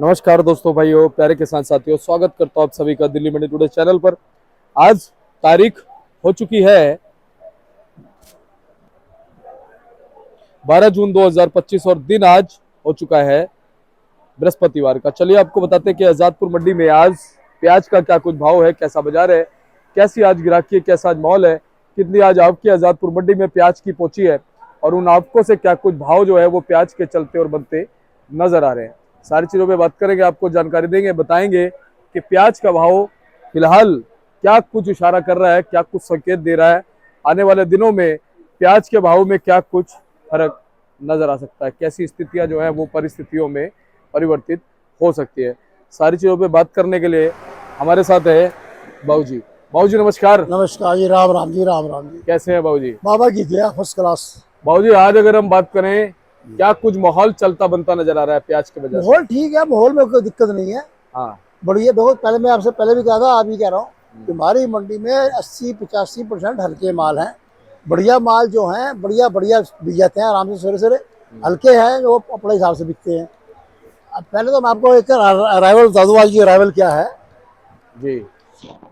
नमस्कार दोस्तों, भाइयों, प्यारे किसान साथियों, स्वागत करता हूं आप सभी का दिल्ली मंडी टुडे चैनल पर। आज तारीख हो चुकी है 12 जून 2025 और दिन आज हो चुका है बृहस्पतिवार का। चलिए आपको बताते हैं कि आजादपुर मंडी में आज प्याज का क्या कुछ भाव है, कैसा बाजार है, कैसी आज गिराकी है, कैसा आज माहौल है, कितनी आज आवक की आजादपुर मंडी में प्याज की पहुंची है और उन आवकों से क्या कुछ भाव जो है वो प्याज के चलते और बनते नजर आ रहे हैं। सारी चीजों पे बात करेंगे, आपको जानकारी देंगे, बताएंगे कि प्याज का भाव फिलहाल क्या कुछ इशारा कर रहा है, क्या कुछ संकेत दे रहा है, आने वाले दिनों में प्याज के भाव में क्या कुछ फर्क नजर आ सकता है, कैसी स्थितियां जो है वो परिस्थितियों में परिवर्तित हो सकती है। सारी चीजों पे बात करने के लिए हमारे साथ है बाबूजी। बाबूजी नमस्कार। नमस्कार जी, राम राम जी, राम राम जी। कैसे हैं बाबूजी? बाबा की दया, फर्स्ट क्लास। बाबूजी आज अगर हम बात करें, क्या कुछ माहौल चलता बनता नजर आ रहा है प्याज के वजह से? माहौल ठीक है, माहौल में कोई दिक्कत नहीं है, हाँ, बढ़िया। देखो, पहले मैं आपसे पहले भी कहा था, आप भी कह रहा हूँ कि हमारी मंडी में 80-85% हल्के माल हैं। बढ़िया माल जो हैं, बढ़िया बढ़िया बिक जाते हैं आराम से, सवेरे सवेरे। हल्के हैं जो अपने हिसाब से बिकते हैं। अब पहले तो मैं आपको एक अराइवल बता दूँ, आज की अराइवल क्या है। जी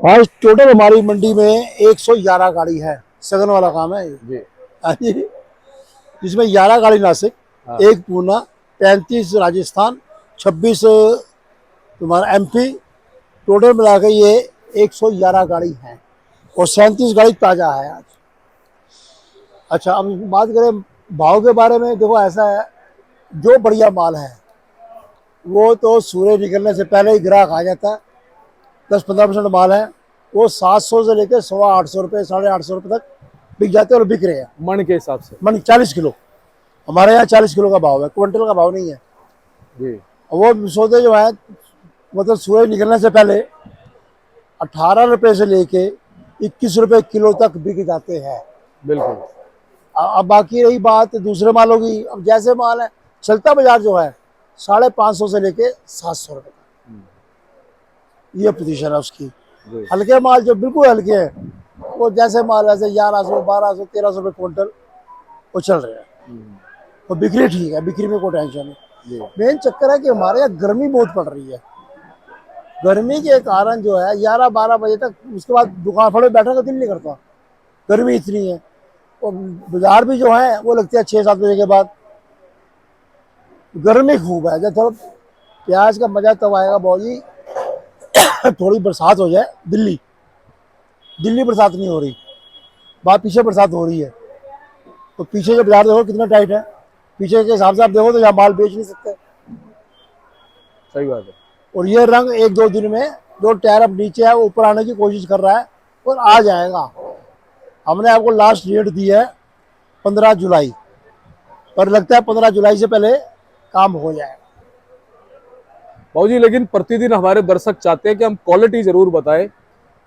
आज टोटल हमारी मंडी में 111 गाड़ी है, सगन वाला काम है ये। जी। हाँ जी। जिसमें 11 गाड़ी नासिक, हाँ। 1 पूना, 35 राजस्थान, 26 तुम्हारा एमपी, टोटल मिला के ये 111 गाड़ी है और 37 गाड़ी ताज़ा है आज। अच्छा, अब बात करें भाव के बारे में। देखो ऐसा है, जो बढ़िया माल है वो तो सूर्य निकलने से पहले ही ग्राहक आ जाता है। 10-15% माल है वो 700 से लेकर 850 रुपये, 850 रुपये तक बिक जाते हैं और बिक रहे हैं मन के हिसाब से। मन 40 किलो। हमारे यहाँ 40 किलो का भाव है, क्विंटल का भाव नहीं है। जी। वो सौदे जो है मतलब सूरज निकलने से पहले 18 रुपये से लेके 21 रुपये किलो तक बिक जाते हैं। बिल्कुल। अब बाकी रही बात दूसरे मालों की। अब जैसे माल है, चलता बाजार जो है 550 से लेके 700 रुपये तक, ये पोजीशन है उसकी। जी। हल्के माल जो बिल्कुल हल्के हैं, वो जैसे माल वैसे 1100, 1200, 1300 रुपये क्विंटल वो चल रहे हैं। और बिक्री ठीक है, बिक्री में कोई टेंशन नहीं। जी। मेन चक्कर है कि हमारे यहाँ गर्मी बहुत पड़ रही है। गर्मी के कारण जो है 11-12 बजे तक, उसके बाद दुकान फड़े बैठने का दिल नहीं करता, गर्मी इतनी है। और बाजार भी जो है वो लगते हैं 6-7 बजे के बाद। गर्मी खूब है। जब थोड़ा प्याज का मजा तब आएगा बाबूजी, थोड़ी बरसात हो जाए। दिल्ली बरसात नहीं हो रही, बात पीछे बरसात हो रही है। तो पीछे जो बाजार देखो कितना टाइट है, पीछे के हिसाब से आप देखो तो यहाँ माल बेच नहीं सकते। सही बात है। और ये रंग 1-2 दिन में, जो टायर अब नीचे है वो ऊपर आने की कोशिश कर रहा है और आ जाएगा। हमने आपको लास्ट डेट दी है 15 जुलाई, पर लगता है 15 जुलाई से पहले काम हो जाएगा। बाबूजी लेकिन प्रतिदिन हमारे दर्शक चाहते हैं कि हम क्वालिटी जरूर बताएं,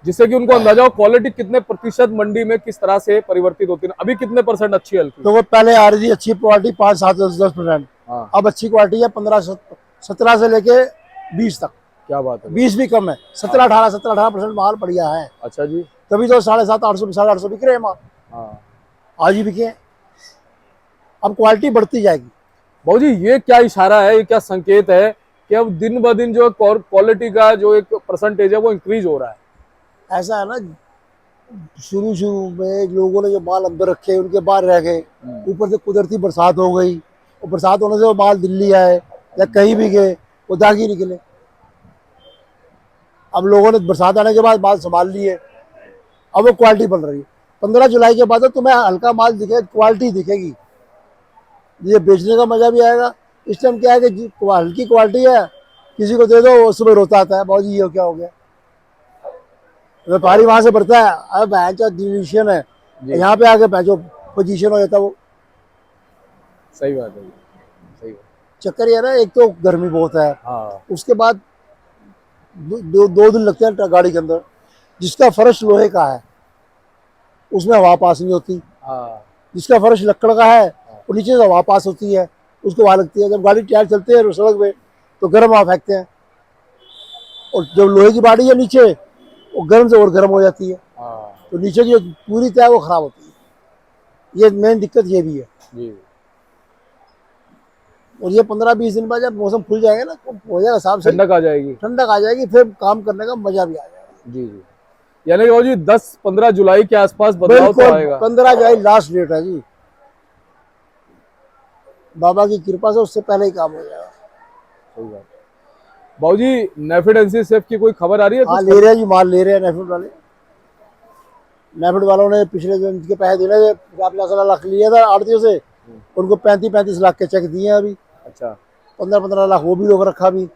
जिससे कि उनको अंदाजा हो क्वालिटी कितने प्रतिशत मंडी में किस तरह से परिवर्तित होती है। अभी कितने परसेंट अच्छी है हल्की? तो वो पहले आ रही थी अच्छी क्वालिटी 5-7-10%। हाँ। अब अच्छी क्वालिटी है 15-17 से लेके 20 तक। क्या बात है। 20 भी कम है, 17-18% माल बढ़िया है। अच्छा जी। तभी तो 750-800, 850 बिक रहे हैं माल। हाँ। आज ही बिके हैं। अब क्वालिटी बढ़ती जाएगी। बाबूजी ये क्या इशारा है, ये क्या संकेत है कि अब दिन ब दिन जो क्वालिटी का जो एक परसेंटेज है वो इंक्रीज हो रहा है? ऐसा है ना, शुरू में लोगों ने जो माल अंदर रखे उनके बाहर रह गए, ऊपर से कुदरती बरसात हो गई और बरसात होने से वो माल दिल्ली आए या कहीं भी गए, वो दाग ही निकले। अब लोगों ने बरसात आने के बाद माल संभाल लिए, अब वो क्वालिटी बन रही है। 15 जुलाई के बाद तो तुम्हें हल्का माल दिखेगा, क्वालिटी दिखेगी, ये बेचने का मजा भी आएगा। इस टाइम क्या है कि हल्की क्वालिटी है, किसी को दे दो वो सुबह रोता आता है, बाबूजी ये क्या हो गया। व्यापारी वहां से बढ़ता है, अब भैंस डिसीजन है, यहाँ पे आके भैंसो पोजीशन हो जाता है वो। सही बात है। सही बात। चक्कर ये ना, एक तो गर्मी बहुत है, हाँ। उसके बाद दो दिन लगते हैं गाड़ी के अंदर। जिसका फर्श लोहे का है उसमें हवा पास नहीं होती, हाँ। जिसका फर्श लकड़ का है वो नीचे से हवा पास होती है, उसको हवा लगती है। जब गाड़ी टायर चलते हैं सड़क पे तो गर्म हवा फेंकते हैं, और जब लोहे की बाड़ी है नीचे, वो गर्म से और गर्म हो जाती है। हाँ। तो नीचे की जो पूरी तय वो खराब होती है। ये मेन दिक्कत ये भी है। जी। और ये 15-20 दिन बाद जब मौसम खुल जाएगा ना तो हो जाएगा साहब सही, ठंडक आ जाएगी। ठंडक आ जाएगी, फिर काम करने का मजा भी आ जाएगा। जी जी, यानी कि बाबूजी 10-15 जुलाई के आसपास बदलाव तो बिल्कुल आएगा। 15 जुलाई लास्ट डेट है जी, बाबा की कृपा से उससे पहले ही काम हो जाएगा। सही बात। बाबूजी नेफेड एनसीसीएफ की कोई खबर आ रही है हाँ कुछ? ले रहे हैं जी, माल ले रहे हैं नेफेड वाले। नेफेड वालों ने पिछले दिन के पैसे देने थे, 50 लाख लिया था आड़तियों से, उनको 35-35 लाख के चेक दिए हैं अभी, अच्छा, 15-15 लाख वो भी रोक रखा अभी।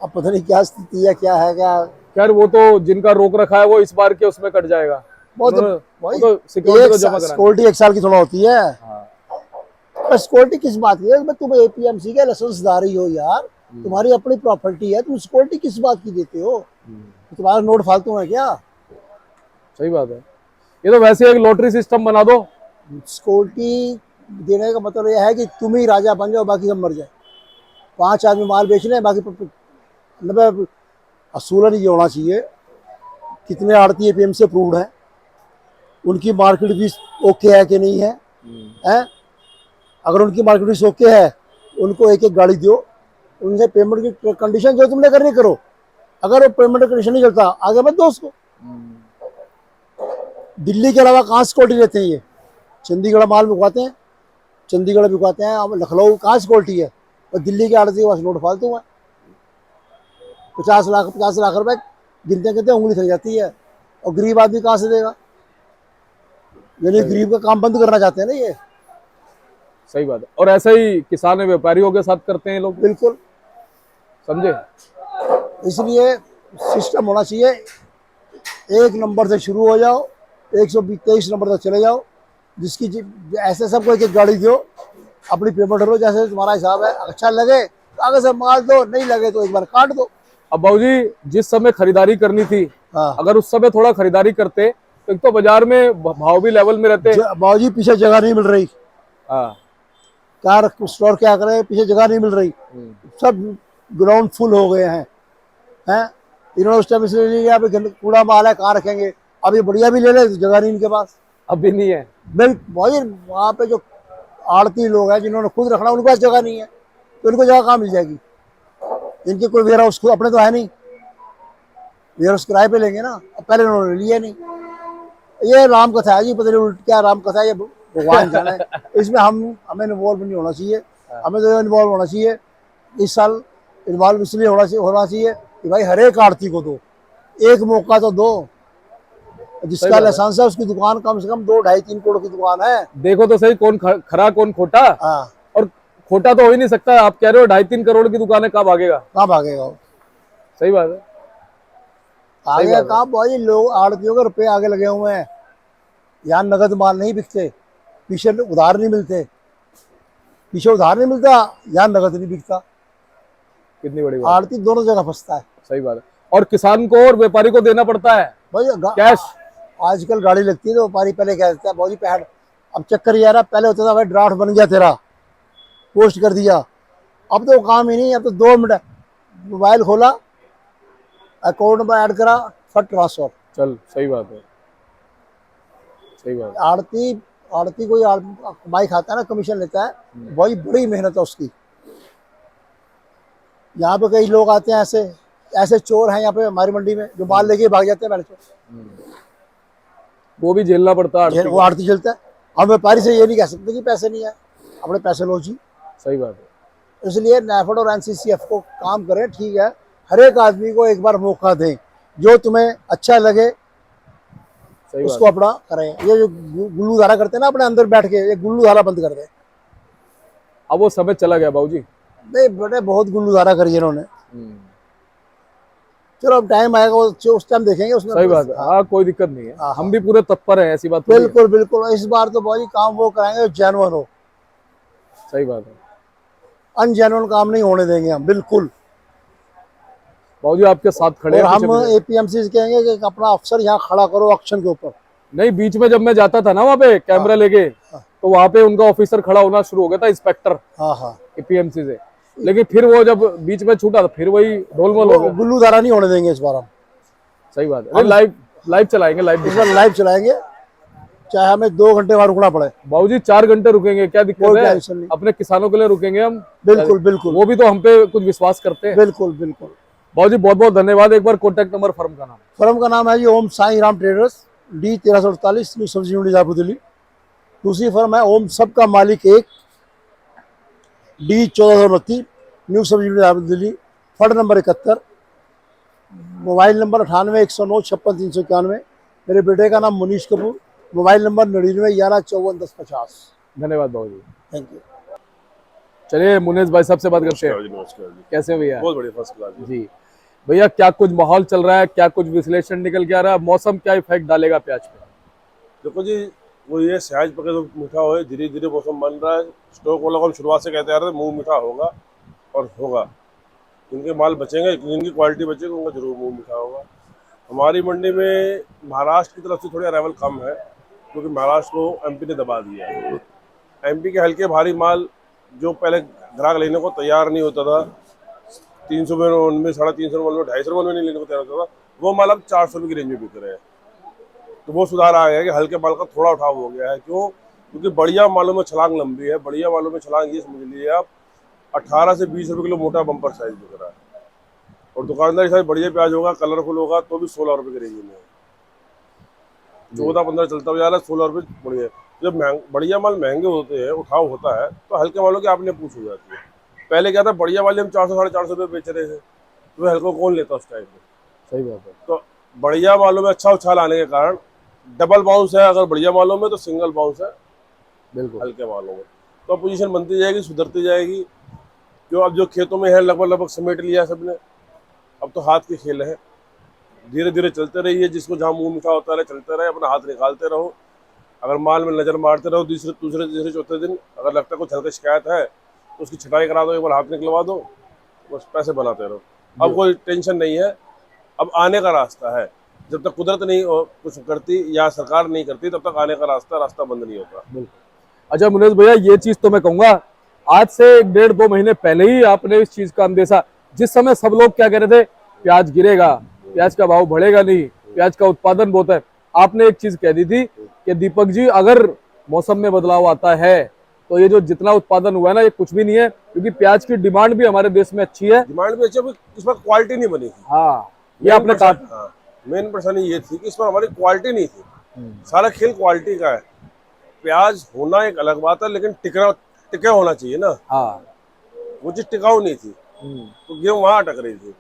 अब पता नहीं क्या स्थिति है, क्या है क्या। खैर वो तो जिनका रोक रखा है वो इस बार के उसमें कट जाएगा। बहुत उन्होंने- भाई, वो तो सिक्योरिटी तो जमा कराना। सिक्योरिटी 1 साल की थोड़ा होती है। हाँ, पर सिक्योरिटी किस बात की है? तुम एपीएमसी के लाइसेंसदारी हो यार, तुम्हारी अपनी प्रॉपर्टी है, तुम सिक्योरिटी किस बात की देते हो? तुम्हारा नोट फालतू है क्या? सही बात है। ये तो वैसे एक लॉटरी सिस्टम बना दो। सिक्योरिटी देने का मतलब यह है कि तुम ही राजा बन जाओ, बाकी सब मर जाए। 5 आदमी माल बेच रहे हैं, बाकी 90 असूलन ये होना चाहिए कितने आड़ती एपीएमसी अप्रूव्ड है, उनकी मार्केट भी ओके है कि नहीं है, हैं? अगर उनकी मार्केट भी ओके है, उनको एक एक गाड़ी दो, उनसे पेमेंट की कंडीशन जो तुमने करनी करो। अगर वो पेमेंट कंडीशन नहीं करता, आगे मत दो उसको। दिल्ली के अलावा कहाँ सिक्योरिटी लेते हैं ये? चंडीगढ़ माल बिकवाते हैं, चंडीगढ़ बिकवाते हैं, अब लखनऊ कहाँ सिक्योरिटी है? और दिल्ली के आड़ती के पास नोट फालतू है, 50 लाख रुपए गिनते गिनते उंगली थक जाती है, और गरीब आदमी कहाँ से देगा? यानी गरीब का काम बंद करना चाहते हैं ना ये। सही बात है। और ऐसा ही किसान और व्यापारियों के साथ करते हैं लोग, बिल्कुल, समझे? इसलिए सिस्टम होना चाहिए, 1 नंबर से शुरू हो जाओ, 123 नंबर तक चले जाओ, जिसकी ऐसे सबको एक गाड़ी दो, अपनी पेमेंट करो जैसे तुम्हारा हिसाब है। अच्छा लगे तो आगे से माल दो, नहीं लगे तो एक बार काट दो। अब बाबूजी जिस समय खरीदारी करनी थी, हाँ, अगर उस समय थोड़ा खरीदारी करते तो एक तो बाजार में भाव भी लेवल में रहते। बाबूजी पीछे जगह नहीं मिल रही, हाँ, कार स्टोर क्या करे, पीछे जगह नहीं मिल रही, सब ग्राउंड फुल हो गए हैं। इन्होंने उस टाइम इसलिए लिया कूड़ा माल है, कहाँ रखेंगे? अब ये बढ़िया भी ले ले तो जगह नहीं इनके पास। अब भी नहीं है। बिल्कुल, वहाँ पे जो आड़ती लोग हैं जिन्होंने खुद रखना, उनके पास जगह नहीं है, तो उनको जगह कहाँ मिल जाएगी? इनके कोई वेयर हाउस अपने तो है नहीं, वेयर हाउस किराए पे लेंगे ना। अब पहले उन्होंने लिया नहीं। ये राम कथा है जी, पता नहीं क्या राम कथा है, ये भगवान जाने। इसमें हमें इन्वॉल्व नहीं होना चाहिए, हमें तो इन्वॉल्व होना चाहिए। इस साल इन्वॉल्व इसलिए होना चाहिए कि भाई हर एक आड़ती को दो, एक मौका तो दो। जिसका लाइसेंस है उसकी दुकान कम से कम 2-2.5-3 करोड़ की दुकान है। देखो तो सही, कौन खरा कौन खोटा। हाँ, और खोटा तो हो ही नहीं सकता। आप कह रहे हो 2.5-3 करोड़ की दुकान है, कहाँ भागेगा? कहाँ भागेगा वो? सही बात है। आगे कहाँ भाई, लोग आड़तियों के रुपए आगे लगे हुए हैं। यहाँ नगद माल नहीं बिकते, पीछे उधार नहीं मिलते, पीछे उधार नहीं मिलता, यहाँ नगद नहीं बिकता। कितनी बड़ी बात। आड़ती दोनों जगह फंसता है। सही बात है। और किसान को और व्यापारी को देना पड़ता है भाई कैश। आजकल गाड़ी लगती है तो व्यापारी पहले क्या देता है, भाई पहले। अब चक्कर ये आ रहा, पहले होता था भाई ड्राफ्ट बन गया तेरा, पोस्ट कर दिया। अब तो काम ही नहीं, अब तो 2 मिनट मोबाइल खोला, अकाउंट में ऐड करा, फट ट्रांसफर। चल, सही बात है, सही बात है। आड़ती कोई कमाई खाता है ना, कमीशन लेता है, भाई बड़ी मेहनत है उसकी। यहाँ पे कई लोग आते हैं ऐसे चोर हैं यहाँ पे हमारी मंडी में, जो माल लेके भाग जाते हैं पहले चोर। वो भी झेलना पड़ता है। वो आड़ती चलता है। हम व्यापारी से ये नहीं कह सकते कि पैसे नहीं है, अपने पैसे लो जी। सही बात है। इसलिए नेफेड और एनसीसीएफ को काम करें, ठीक है, हर एक आदमी को एक बार मौका दें, जो तुम्हें अच्छा लगे सही उसको अपना करें। ये जो गुल्लू धारा करते हैं ना अपने अंदर बैठ के, ये गुल्लू धारा बंद कर दें। अब वो समय चला गया बाबूजी। नहीं बेटे, बहुत गुल्लू धारा करी इन्होंने। चलो अब टाइम आएगा, उस टाइम देखेंगे उसमें। सही बात है। हाँ, कोई दिक्कत नहीं है। हाँ, हम भी पूरे तत्पर हैं, ऐसी बात नहीं है। बिल्कुल बिल्कुल। इस बार तो बहुत काम वो कराएंगे जो जेन्युइन हो। सही बात है। अनजेन्युइन काम नहीं होने देंगे हम, बिल्कुल। बाबूजी आपके साथ खड़े और हैं हम एपीएमसी से कहेंगे कि अपना अफसर यहाँ खड़ा करो ऑक्शन के ऊपर। नहीं, बीच में जब मैं जाता था ना वहाँ पे कैमरा लेके, तो वहाँ पे उनका ऑफिसर खड़ा होना शुरू हो गया था, इंस्पेक्टर हाँ एपीएमसी से। लेकिन फिर वो जब बीच में छूटा तो फिर वही ढोलमोल हो गया। गुल्लू धारा नहीं होने देंगे इस बार हम। सही बात है। लाइव चलाएंगे, लाइव इस बार लाइव चलाएंगे, चाहे हमें 2 घंटे वहां रुकना पड़े, बाबूजी 4 घंटे रुकेंगे, क्या दिक्कत कोई है? टेंशन नहीं। अपने किसानों के लिए रुकेंगे हम। बिल्कुल बिल्कुल वो भी तो हम पे कुछ विश्वास करते हैं। बिल्कुल बिल्कुल। बाबूजी बहुत बहुत धन्यवाद। एक बार कॉन्टैक्ट नंबर, फर्म का नाम। फर्म का नाम है G Om Sai Ram traders, D 1348, new Sabzi Mandi Jaipur Delhi. दूसरी फर्म है ओम सबका मालिक एक, D 1429, new Sabzi Mandi Jaipur Delhi. Firm number 71, mobile number 98 109 56 391। मेरे बेटे का नाम मुनीश कपूर, मोबाइल नंबर 99 11 54 10 50। धन्यवाद बाबूजी। Thank you. चलिए मुनेश भाई साहब से बात करते हैं। नमस्कार जी, नमस्कार जी। कैसे हैं भैया? बहुत बढ़िया, फर्स्ट क्लास जी। जी भैया, क्या कुछ माहौल चल रहा है, क्या कुछ विश्लेषण निकल के आ रहा है? मौसम क्या इफेक्ट डालेगा प्याज पे? देखो जी, वो ये सहज पके तो मीठा हो, धीरे धीरे मौसम बन रहा है। स्टॉक वालों को हम शुरुआत से कहते आ रहे थे मुंह मीठा होगा और होगा। जिनके माल बचेंगे, जिनकी क्वालिटी बचेगी, उनका जरूर मुंह मीठा होगा। हमारी मंडी में महाराष्ट्र की तरफ से थोड़ी अराइवल कम है, क्योंकि महाराष्ट्र को एमपी ने दबा दिया है। एमपी के हल्के भारी माल जो पहले ग्राहक लेने को तैयार नहीं होता था, 300 में, 350 में, 250 में नहीं लेने को तैयार होता था, वो माल अब 400 रुपये की रेंज में बिक रहे हैं। तो वो सुधार आ गया है कि हल्के माल का थोड़ा उठाव हो गया है। क्यों? क्योंकि बढ़िया मालों में छलांग लंबी है। बढ़िया मालों में छलांग ये समझ लीजिए आप, 18 से 20 रुपये किलो मोटा बम्पर साइज बिक रहा है। और दुकानदारी साइज बढ़िया प्याज होगा, कलरफुल होगा, तो भी 16 रुपये की रेंज में है। 14-15 चलता हुआ जा रहा है, 16 रुपये बढ़िया। जब बढ़िया माल महंगे होते हैं, उठाव होता है, तो हल्के मालों की आपने पूछ हो जाती है। पहले क्या था, बढ़िया वाले हम 400-450 रुपये बेच रहे थे, तो हल्को कौन लेता उस टाइम में? सही बात है। तो बढ़िया मालों में अच्छा उछाल आने के कारण डबल बाउंस है अगर बढ़िया मालों में, तो सिंगल बाउंस है बिल्कुल। हल्के मालों में। तो पोजीशन बनती जाएगी, सुधरती जाएगी। क्यों? अब जो खेतों में है लगभग समेट लिया सबने, अब तो हाथ के खेल है। धीरे धीरे चलते रहिए, जिसको जहाँ मुंह मीठा होता रहे चलते रहे, अपना हाथ निकालते रहो। अगर माल में नजर मारते रहो, दूसरे तीसरे चौथे दिन अगर लगता है कुछ हल्की शिकायत है, तो उसकी छटाई करा दो, एक बार हाथ निकलवा दो, बस पैसे बनाते रहो। अब कोई टेंशन नहीं है, अब आने का रास्ता है। जब तक कुदरत नहीं कुछ करती या सरकार नहीं करती, तब तक आने का रास्ता बंद नहीं होता। बिल्कुल। अच्छा मुनेश भैया, ये चीज तो मैं कहूंगा, आज से 1-1.5-2 महीने पहले ही आपने इस चीज का अंदेशा, जिस समय सब लोग क्या कह रहे थे, प्याज गिरेगा, प्याज का भाव बढ़ेगा नहीं, प्याज का उत्पादन बहुत है, आपने एक चीज कह दी थी कि दीपक जी, अगर मौसम में बदलाव आता है तो ये जो जितना उत्पादन हुआ है ना, ये कुछ भी नहीं है, क्योंकि प्याज की डिमांड भी हमारे देश में अच्छी है। डिमांड भी अच्छी है, इस पर क्वालिटी नहीं बनी थी। हाँ, ये आपने कहा। मेन परेशानी ये थी कि इस पर हमारी क्वालिटी नहीं थी। सारा खेल क्वालिटी का है। प्याज होना एक अलग बात है, लेकिन टिका होना चाहिए ना। हाँ, वो चीज टिकाऊ नहीं थी, तो गेहूं वहां अटक रही थी।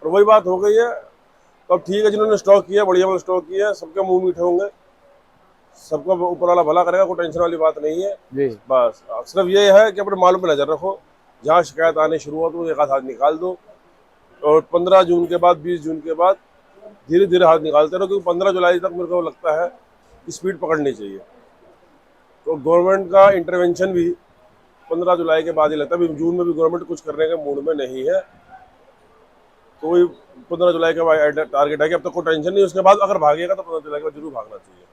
और वही बात हो गई है। तो अब ठीक है, जिन्होंने स्टॉक किया, बढ़िया वाला स्टॉक किया, सबके मुंह मीठे होंगे, सबका ऊपर वाला भला करेगा, कोई टेंशन वाली बात नहीं है जी। बस सिर्फ ये है कि अपने माल पर नजर रखो, जहाँ शिकायत आने शुरू हो तो एक हाथ निकाल दो। और 15 जून के बाद, 20 जून के बाद धीरे धीरे हाथ निकालते रहो, क्योंकि 15 जुलाई तक मेरे को लगता है कि स्पीड पकड़नी चाहिए। तो गवर्नमेंट का इंटरवेंशन भी 15 जुलाई के बाद ही लगता है। अभी जून में भी गवर्नमेंट कुछ करने के मूड में नहीं है, तो वही 15 जुलाई के बाद टारगेट है कि अब तक कोई टेंशन नहीं। उसके बाद अगर भागेगा तो 15 जुलाई के बाद जरूर भागना चाहिए।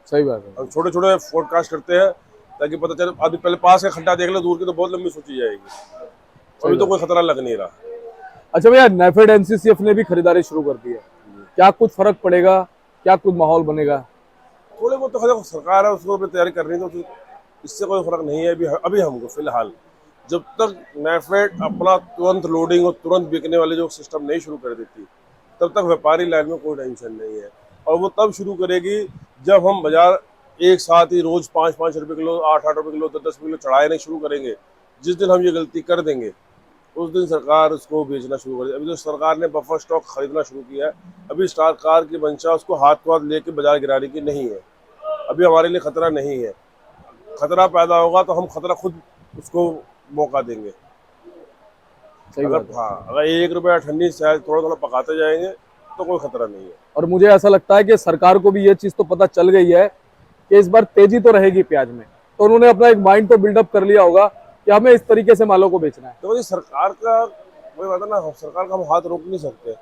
सही बात है। हम छोटे छोटे फोरकास्ट करते हैं ताकि पता चले। अभी पहले पास का खड्डा देख लो, दूर की तो बहुत लंबी सोची जाएगी। अभी तो कोई खतरा लग नहीं रहा। अच्छा भैया, नेफेड एनसीसीएफ ने भी खरीदारी शुरू कर दी है, क्या कुछ फर्क पड़ेगा, क्या कुछ माहौल बनेगा? थोड़े बहुत तो सरकार है, उसको तैयारी कर रही है, तो इससे कोई फर्क नहीं है। अभी हमको फिलहाल जब तक नेफेड अपना तुरंत लोडिंग और तुरंत बिकने वाले जो सिस्टम नहीं शुरू कर देती, तब तक व्यापारी लाइन में कोई टेंशन नहीं है। और वो तब शुरू करेगी जब हम बाजार एक साथ ही रोज 5-5 रुपये किलो, 8-8 रुपये किलो, 10-10 रुपये किलो चढ़ाए नहीं शुरू करेंगे। जिस दिन हम ये गलती कर देंगे, उस दिन सरकार उसको बेचना शुरू कर देगी। अभी तो सरकार ने बफर स्टॉक खरीदना शुरू किया है। अभी सरकार की मंशा उसको हाथ को हाथ लेके बाजार गिराने की नहीं है। अभी हमारे लिए खतरा नहीं है। खतरा पैदा होगा तो हम खतरा खुद उसको मौका देंगे। अगर 1 रुपया ठंडी से थोड़ा थोड़ा पकाते जाएंगे तो कोई खतरा नहीं है। और मुझे ऐसा लगता है कि सरकार को भी ये चीज तो पता चल गई है कि इस बार तेजी तो रहेगी प्याज में, तो उन्होंने अपना एक माइंड तो बिल्डअप कर लिया होगा कि हमें इस तरीके से मालों को बेचना है। तो सरकार का वही बात है ना, सरकार का हम हाथ रोक नहीं सकते।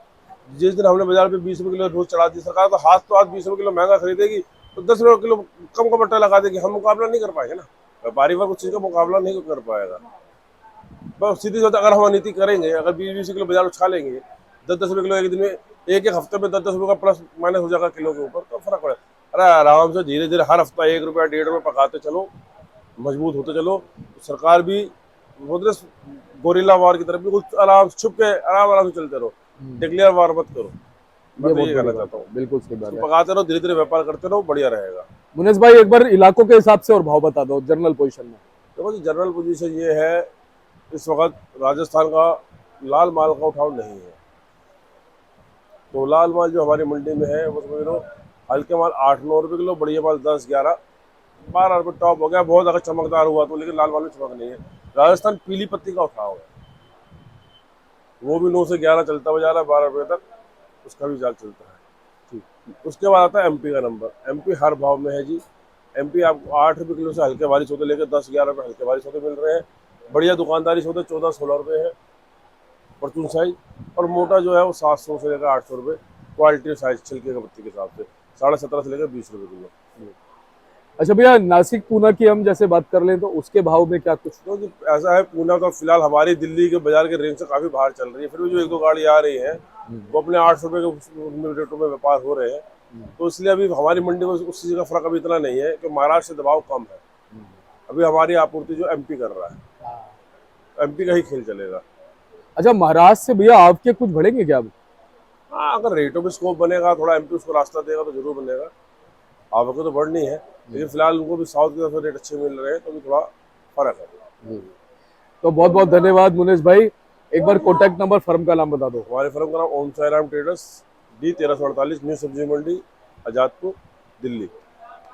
जिस दिन हमने बाजार पे 20 रुपये किलो रोज चढ़ा दी, सरकार तो हाथ 20 रुपये किलो महंगा खरीदेगी, तो 10 रुपये किलो कम का बट्टा लगा देगी। हम मुकाबला नहीं कर पाएंगे ना, व्यापारी वर्ग उस चीज का मुकाबला नहीं कर पाएगा। बस सीधी बात, अगर हम नीति करेंगे, अगर 20-20 किलो बाजार उछालेंगे, 10-10 रुपये किलो एक दिन में, एक हफ्ते में 10-10 रुपये का प्लस माइनस हो जाएगा किलो के ऊपर, तो फर्क पड़ेगा। अरे आराम से धीरे धीरे हर हफ्ता 1 रुपया 1.5 रुपया पकाते चलो, मजबूत होते चलो। तो सरकार भी बोलते गोरिल्ला वार की तरफ भी कुछ आराम छुप के आराम से चलते रहो, डिक्लेयर वार मत करो। मैं तो बहुत ये बड़ी कहना बात चाहता है, हूँ, बिल्कुल सही बात है। पकाते रहो, धीरे धीरे व्यापार करते रहो, बढ़िया रहेगा। मुनेश भाई एक बार इलाकों के हिसाब से और भाव बता दो जनरल पोजीशन में। देखो जी, जनरल पोजीशन ये है, इस वक्त राजस्थान का लाल माल का उठाव नहीं है। तो लाल माल जो हमारी मंडी में है वो समझ लो, हल्के माल 8-9 रुपये किलो, बढ़िया माल 10-11-12 रुपये टॉप हो गया, बहुत अगर चमकदार हुआ तो। लेकिन लाल माल में चमक नहीं है। राजस्थान पीली पत्ती का उठाव है, वो भी 9 से 11 चलता हुआ जा रहा है, 12 रुपये तक उसका भी जाल चलता है। ठीक, उसके बाद आता है एमपी का नंबर। एमपी हर भाव में है जी। एमपी आपको 8 रुपये किलो से हल्के भारी सौदे लेकर 10-11 रुपये हल्के भारी सौदे मिल रहे हैं। बढ़िया दुकानदारी सौदे 14-16 रुपये है परचून साइज, और मोटा जो है वो 700 से लेकर 800 रुपये क्वालिटी साइज छिलके का पत्ती के हिसाब से, 17.5 से लेकर 20 रुपये किलो। अच्छा भैया, नासिक पूना की हम जैसे बात कर लें तो उसके भाव में क्या कुछ? तो ऐसा है, पूना तो फिलहाल हमारी दिल्ली के बाजार के रेंज से काफी बाहर चल रही है। फिर भी जो 1-2 गाड़ी आ रही है वो अपने 800 रुपये के रेटों में व्यापार हो रहे हैं। तो इसलिए अभी हमारी मंडी में उस चीज का फर्क अभी इतना नहीं है कि महाराष्ट्र से दबाव कम है। अभी हमारी आपूर्ति जो एमपी कर रहा है, एमपी का ही खेल चलेगा। अच्छा, महाराष्ट्र से भैया आपके कुछ बढ़ेंगे क्या अब? हाँ, अगर रेटों में स्कोप बनेगा, थोड़ा एमपी उसको रास्ता देगा तो जरूर बनेगा। आवक तो बढ़नी है, लेकिन फिलहाल उनको भी साउथ की तरफ रेट अच्छे मिल रहे हैं, तो भी थोड़ा फर्क है। तो बहुत बहुत धन्यवाद मुनेश भाई। एक बार कॉन्टैक्ट नंबर फर्म का नाम बता दो। हमारे फर्म का नाम Om Sai Ram traders, D 1348, new Sabzi Mandi, Azadpur, Delhi.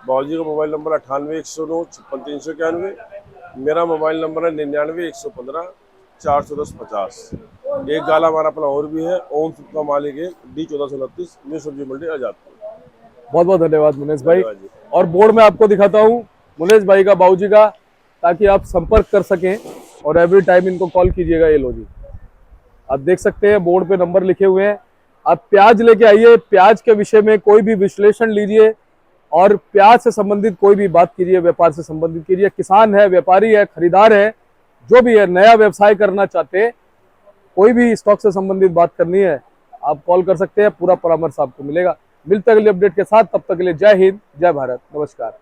बाबूजी का मोबाइल नंबर 98-109-56-391। मेरा मोबाइल नंबर है 99-115-410-50। एक गाला हमारा अपना और भी है, ओम सुप का मालिक है, डी 1429, न्यू सब्जी मंडी, आजादपुर। बहुत बहुत धन्यवाद मुनेश भाई। धन्यवाद जी। और बोर्ड में आपको दिखाता हूँ मुनेश भाई का, बाबूजी का, ताकि आप संपर्क कर सकें और एवरी टाइम इनको कॉल कीजिएगा। ये लो जी, आप देख सकते हैं बोर्ड पे नंबर लिखे हुए हैं। आप प्याज लेके आइए, प्याज के विषय में कोई भी विश्लेषण लीजिए और प्याज से संबंधित कोई भी बात कीजिए, व्यापार से संबंधित कीजिए। किसान है, व्यापारी है, खरीदार है, जो भी है, नया व्यवसाय करना चाहते हैं, कोई भी स्टॉक से संबंधित बात करनी है, आप कॉल कर सकते हैं। पूरा परामर्श आपको मिलेगा। मिलते हैं अगले अपडेट के साथ, तब तक के लिए जय हिंद, जय भारत, नमस्कार।